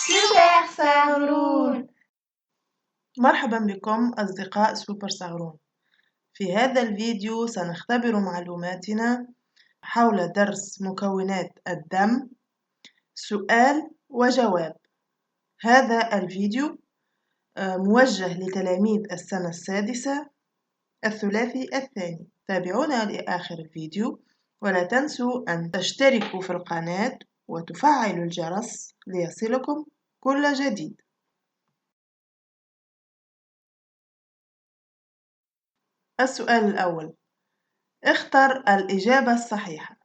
سوبر صغرون. مرحبا بكم أصدقاء سوبر صغرون. في هذا الفيديو سنختبر معلوماتنا حول درس مكونات الدم، سؤال وجواب. هذا الفيديو موجه لتلاميذ السنة السادسة الثلاثي الثاني. تابعونا لآخر الفيديو، ولا تنسوا أن تشتركوا في القناة وتفعلوا الجرس ليصلكم كل جديد. السؤال الأول، اختر الإجابة الصحيحة.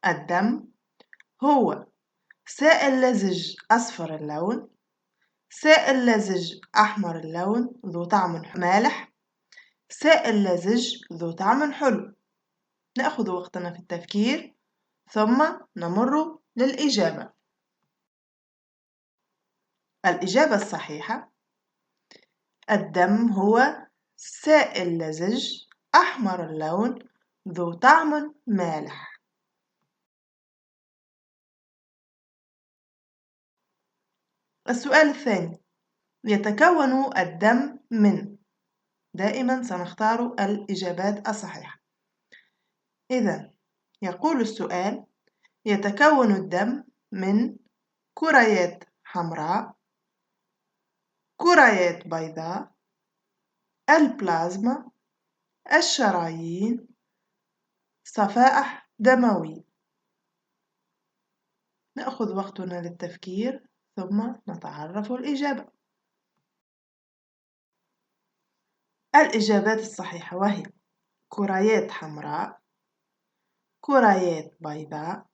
الدم هو سائل لزج أصفر اللون، سائل لزج أحمر اللون ذو طعم مالح، سائل لزج ذو طعم حلو. نأخذ وقتنا في التفكير ثم نمر للإجابة. الإجابة الصحيحة: الدم هو سائل لزج أحمر اللون ذو طعم مالح. السؤال الثاني، يتكون الدم من. دائما سنختار الإجابات الصحيحة. إذا يقول السؤال: يتكون الدم من كريات حمراء، كريات بيضاء، البلازما، الشرايين، صفائح دموية. نأخذ وقتنا للتفكير ثم نتعرف الإجابة. الإجابات الصحيحة وهي كريات حمراء، كريات بيضاء،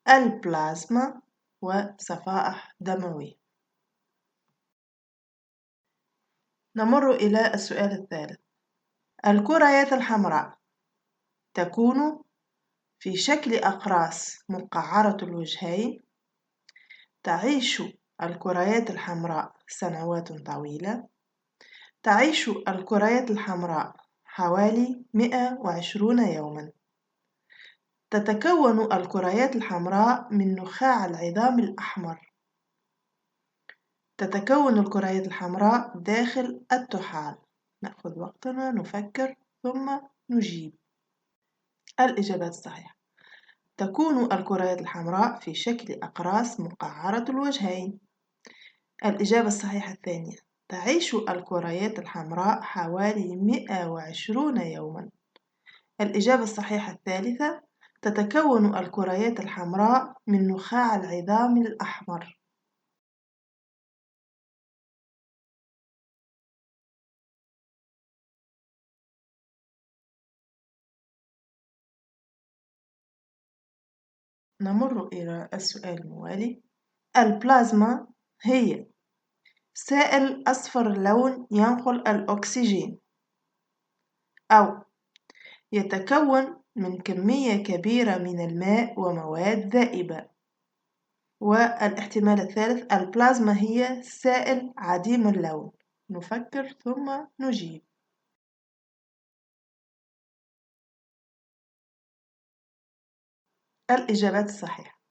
البلازما، وصفائح دموية. نمر إلى السؤال الثالث. الكريات الحمراء تكون في شكل أقراص مقعرة الوجهين. تعيش الكريات الحمراء سنوات طويلة. تعيش الكريات الحمراء حوالي 120 يوما. تتكون الكريات الحمراء من نخاع العظام الأحمر. تتكون الكريات الحمراء داخل الطحال. نأخذ وقتنا نفكر ثم نجيب. الإجابات الصحيحة: تكون الكريات الحمراء في شكل أقراص مقعرة الوجهين. الإجابة الصحيحة الثانية: تعيش الكريات الحمراء حوالي 120 يوما. الإجابة الصحيحة الثالثة: تتكون الكريات الحمراء من نخاع العظام الأحمر. نمر إلى السؤال الموالي. البلازما هي سائل أصفر اللون ينقل الأكسجين، أو يتكون من كمية كبيرة من الماء ومواد ذائبة. والاحتمال الثالث: البلازما هي سائل عديم اللون. نفكر ثم نجيب. الإجابات الصحيحة: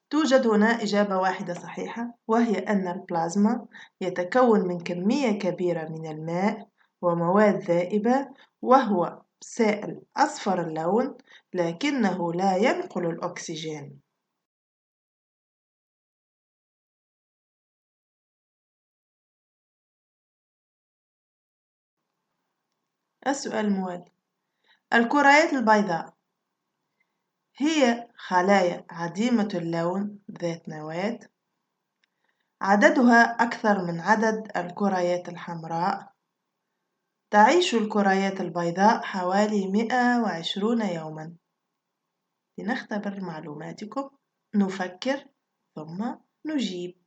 توجد هنا إجابة واحدة صحيحة، وهي أن البلازما يتكون من كمية كبيرة من الماء ومواد ذائبة، وهو سائل أصفر اللون لكنه لا ينقل الأكسجين. السؤال الموالي. الكريات البيضاء هي خلايا عديمة اللون ذات نواة. عددها أكثر من عدد الكريات الحمراء. تعيش الكريات البيضاء حوالي 120 يوما. لنختبر معلوماتكم نفكر ثم نجيب.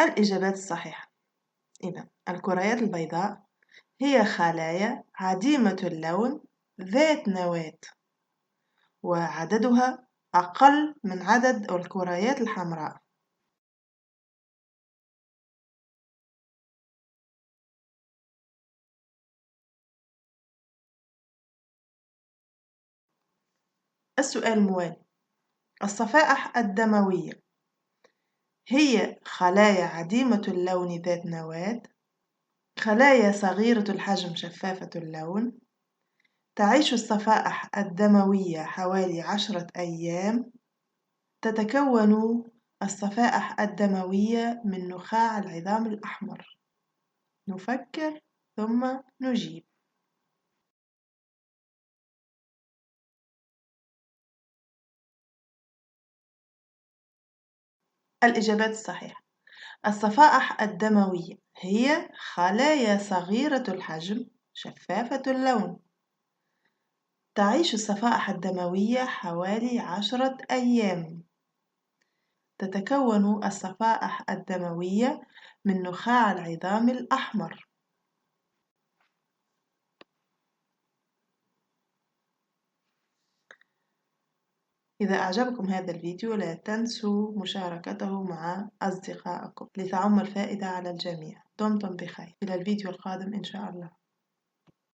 الإجابات الصحيحة: إذا الكريات البيضاء هي خلايا عديمة اللون ذات نواة، وعددها أقل من عدد الكريات الحمراء. السؤال الموالي: الصفائح الدموية هي خلايا عديمة اللون ذات نواة، خلايا صغيرة الحجم شفافة اللون، تعيش الصفائح الدموية حوالي 10 أيام، تتكون الصفائح الدموية من نخاع العظام الأحمر. نفكر ثم نجيب. الإجابات الصحيحة: الصفائح الدموية هي خلايا صغيرة الحجم شفافة اللون. تعيش الصفائح الدموية حوالي 10 أيام. تتكون الصفائح الدموية من نخاع العظام الأحمر. إذا أعجبكم هذا الفيديو لا تنسوا مشاركته مع أصدقائكم لتعم الفائدة على الجميع. دمتم بخير، إلى الفيديو القادم إن شاء الله.